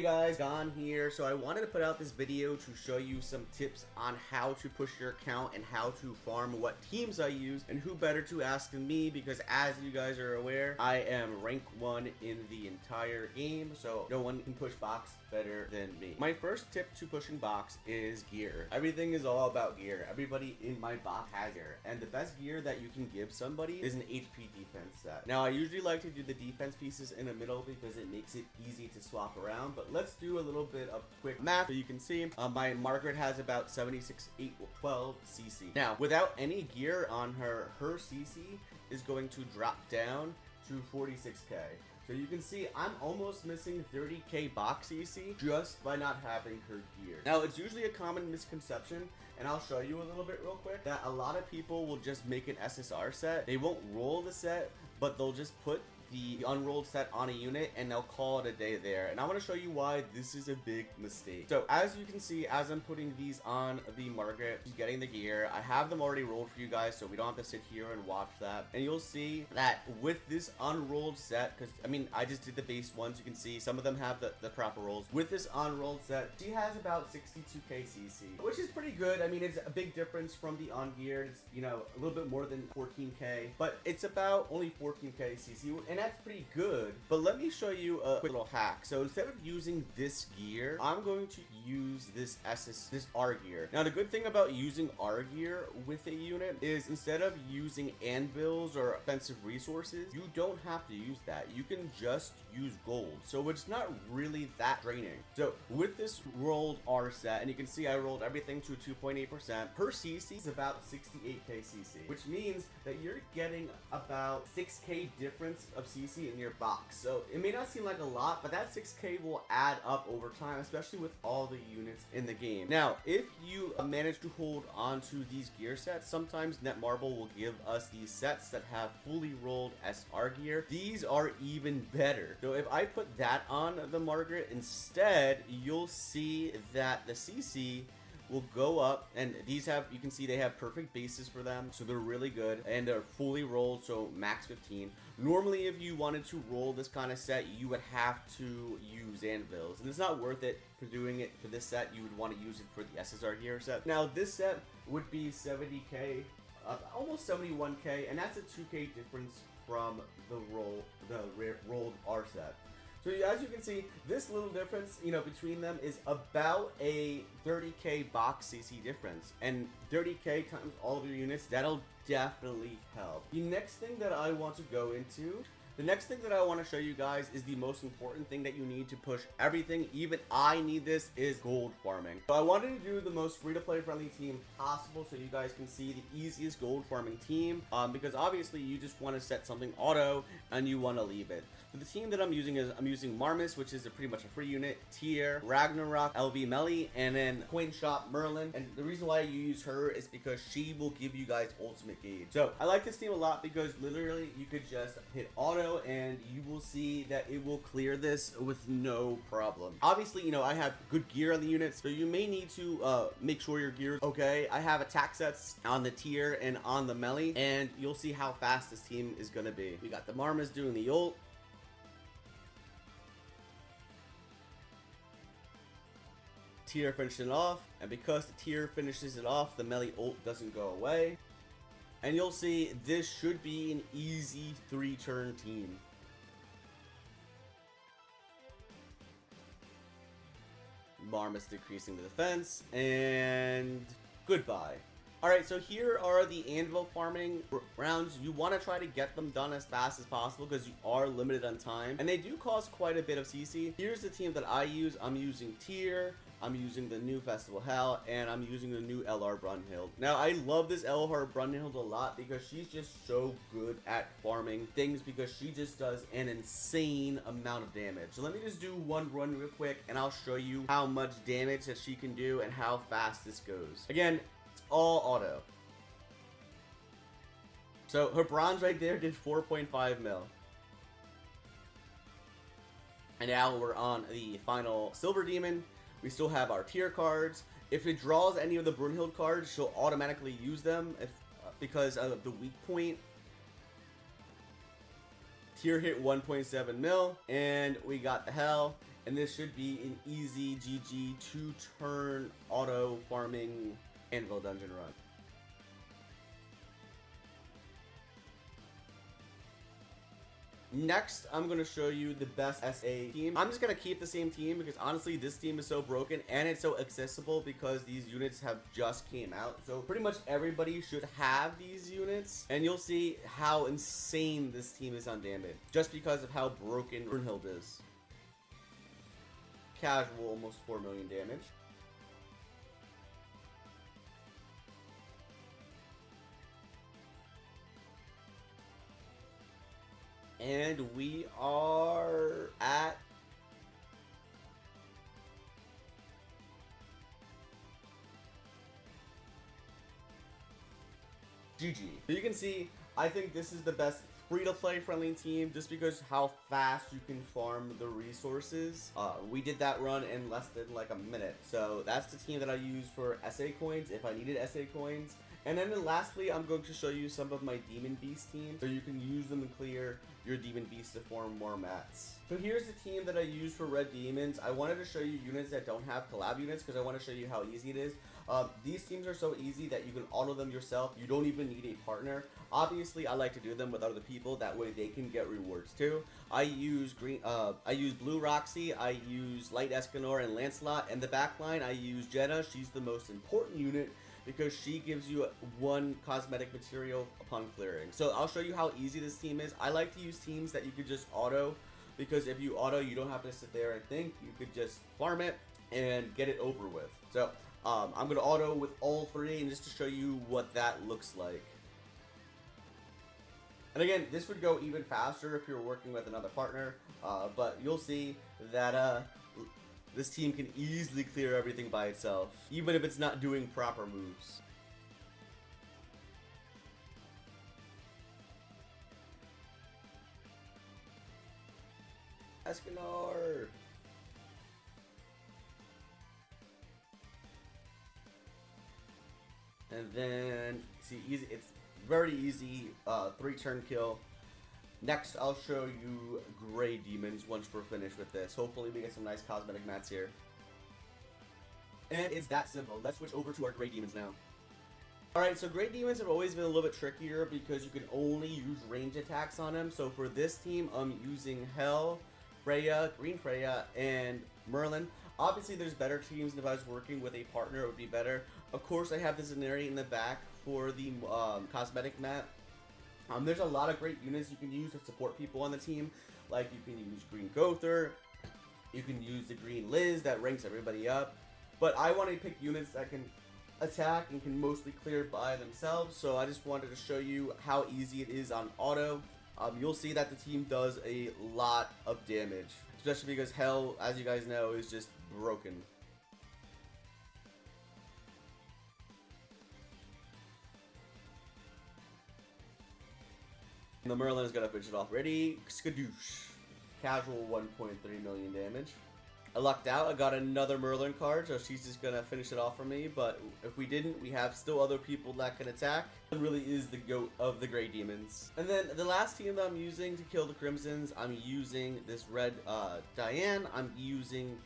Hey guys, Gon here. So I wanted to put out this video to show you some tips on how to push your account and how to farm, what teams I use, and who better to ask than me, because as you guys are aware, I am rank 1 in the entire game, so no one can push box better than me. My first tip to pushing box is gear. Everything is all about gear. Everybody in my box has gear, and the best gear that you can give somebody is an HP defense set. Now I usually like to do the defense pieces in the middle because it makes it easy to swap around, but let's do a little bit of quick math. So you can see my Margaret has about 76,812 CC. Now without any gear on her CC is going to drop down to 46k. So you can see I'm almost missing 30k box CC just by not having her gear. Now it's usually a common misconception, and I'll show you a little bit real quick, that a lot of people will just make an SSR set. They won't roll the set, but they'll just put the unrolled set on a unit and they'll call it a day there. And I want to show you why this is a big mistake. So as you can see, as I'm putting these on the Margaret, she's getting the gear. I have them already rolled for you guys, so we don't have to sit here and watch that. And you'll see that with this unrolled set, because I mean, I just did the base ones, you can see some of them have the proper rolls. With this unrolled set, she has about 62k CC, which is pretty good. I mean, it's a big difference from the ungeared. It's, you know, a little bit more than 14k, but it's about only 14k CC, and that's pretty good. But let me show you a quick little hack. So instead of using this gear, I'm going to use this R gear. Now the good thing about using R gear with a unit is instead of using anvils or offensive resources, you don't have to use that. You can just use gold, so it's not really that draining. So with this rolled R set, and you can see I rolled everything to 2.8%, her CC is about 68k CC, which means that you're getting about 6k difference of CC in your box. So it may not seem like a lot, but that 6k will add up over time, especially with all the units in the game. Now if you manage to hold on to these gear sets, sometimes Netmarble will give us these sets that have fully rolled SR gear. These are even better. So if I put that on the Margaret instead, you'll see that the CC will go up, and these have, you can see they have perfect bases for them, so they're really good, and they're fully rolled, so max 15. Normally if you wanted to roll this kind of set, you would have to use anvils, and it's not worth it for doing it for this set. You would want to use it for the SSR gear set. Now this set would be 70k, almost 71k, and that's a 2k difference from the rolled R set. So as you can see, this little difference, you know, between them is about a 30k box CC difference, and 30k times all of your units, that'll definitely help. The next thing that I want to go into, the next thing that I want to show you guys is the most important thing that you need to push everything. Even I need this, is gold farming. So I wanted to do the most free-to-play friendly team possible so you guys can see the easiest gold farming team, because obviously you just want to set something auto and you want to leave it. So the team that I'm using is, I'm using Marmis, which is pretty much a free unit, Tier, Ragnarok, LV Melly, and then Coin Shop Merlin. And the reason why you use her is because she will give you guys ultimate gauge. So I like this team a lot because literally you could just hit auto and you will see that it will clear this with no problem. Obviously, you know, I have good gear on the units, so you may need to make sure your gear is okay. I have attack sets on the Tier and on the Melly, and you'll see how fast this team is gonna be. We got the Marmas doing the ult. Tier finishing it off, and because the Tier finishes it off, the Melly ult doesn't go away. And you'll see this should be an easy 3-turn team. Marmas decreasing the defense, and goodbye. Alright, so here are the anvil farming rounds. You want to try to get them done as fast as possible because you are limited on time, and they do cost quite a bit of CC. Here's the team that I use. I'm using Tier, I'm using the new Festival Hell, and I'm using the new LR Brunhild. Now I love this LR Brunhild a lot because she's just so good at farming things, because she just does an insane amount of damage. So let me just do one run real quick and I'll show you how much damage that she can do and how fast this goes. Again, all auto. So her bronze right there did 4.5 mil. And now we're on the final silver demon. We still have our Tier cards. If it draws any of the Brunhild cards, she'll automatically use them because of the weak point. Tier hit 1.7 mil, and we got the Hell, and this should be an easy GG 2-turn auto farming Anvil dungeon run. Next, I'm going to show you the best SA team. I'm just going to keep the same team because honestly, this team is so broken and it's so accessible because these units have just came out. So pretty much everybody should have these units, and you'll see how insane this team is on damage just because of how broken Brunhild is. Casual, almost 4 million damage. And we are at GG. So you can see, I think this is the best free-to-play friendly team just because how fast you can farm the resources. We did that run in less than like a minute. So that's the team that I use for SA coins if I needed SA coins. And then lastly, I'm going to show you some of my Demon Beast teams so you can use them and clear your Demon Beast to form more mats. So here's the team that I use for Red Demons. I wanted to show you units that don't have collab units because I want to show you how easy it is. These teams are so easy that you can auto them yourself. You don't even need a partner. Obviously, I like to do them with other people. That way they can get rewards too. I use Blue Roxy, I use Light Escanor and Lancelot, and the backline I use Jenna. She's the most important unit because she gives you one cosmetic material upon clearing. So I'll show you how easy this team is. I like to use teams that you could just auto because if you auto, you don't have to sit there and think. You could just farm it and get it over with. So I'm going to auto with all three and just to show you what that looks like. And again, this would go even faster if you're working with another partner, but you'll see that this team can easily clear everything by itself, even if it's not doing proper moves. Escanor! And then, see, easy. It's very easy, 3-turn kill. Next, I'll show you Gray Demons once we're finished with this. Hopefully we get some nice cosmetic mats here. And it's that simple. Let's switch over to our Gray Demons now. Alright, so Gray Demons have always been a little bit trickier because you can only use range attacks on them. So for this team, I'm using Hel, Freya, Green Freya, and Merlin. Obviously, there's better teams, and if I was working with a partner, it would be better. Of course, I have the Zenari in the back for the cosmetic mat. There's a lot of great units you can use to support people on the team. Like you can use Green Gother, you can use the Green Liz that ranks everybody up. But I want to pick units that can attack and can mostly clear by themselves. So I just wanted to show you how easy it is on auto. You'll see that the team does a lot of damage, especially because Hel, as you guys know, is just broken. And the Merlin is going to finish it off. Ready? Skadoosh. Casual 1.3 million damage. I lucked out. I got another Merlin card, so she's just going to finish it off for me. But if we didn't, we have still other people that can attack. It really is the GOAT of the Grey Demons. And then the last team that I'm using to kill the Crimsons, I'm using this red Diane. I'm using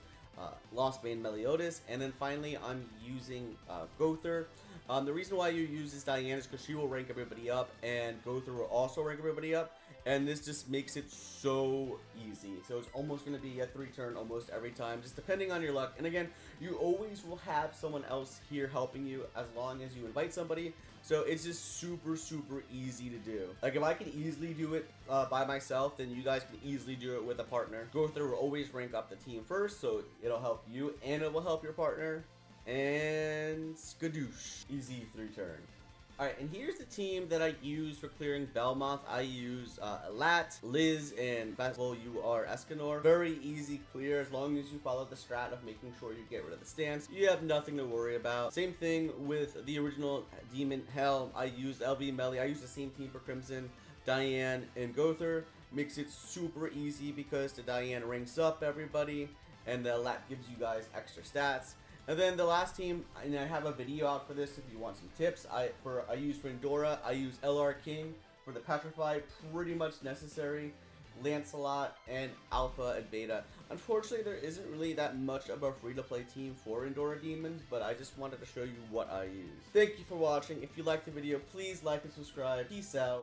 Lostbane Meliodas. And then finally, I'm using Gother. The reason why you use this Diane is because she will rank everybody up, and Gother will also rank everybody up, and this just makes it so easy. So it's almost going to be a 3-turn almost every time, just depending on your luck. And again, you always will have someone else here helping you as long as you invite somebody. So it's just super, super easy to do. Like if I can easily do it by myself, then you guys can easily do it with a partner. Gother will always rank up the team first, so it'll help you and it will help your partner. And skadoosh. Easy 3-turn. Alright, and here's the team that I use for clearing Bellmoth. I use Lat, Liz, and Festival. You are Escanor. Very easy clear as long as you follow the strat of making sure you get rid of the stance. You have nothing to worry about. Same thing with the original Demon Hel. I use LV Melee. I use the same team for Crimson, Diane, and Gother. Makes it super easy because the Diane ranks up everybody, and the Lat gives you guys extra stats. And then the last team, and I have a video out for this if you want some tips. I use for Indura, I use LR King for the Petrify, pretty much necessary. Lancelot, and Alpha and Beta. Unfortunately, there isn't really that much of a free-to-play team for Indura Demons, but I just wanted to show you what I use. Thank you for watching. If you liked the video, please like and subscribe. Peace out.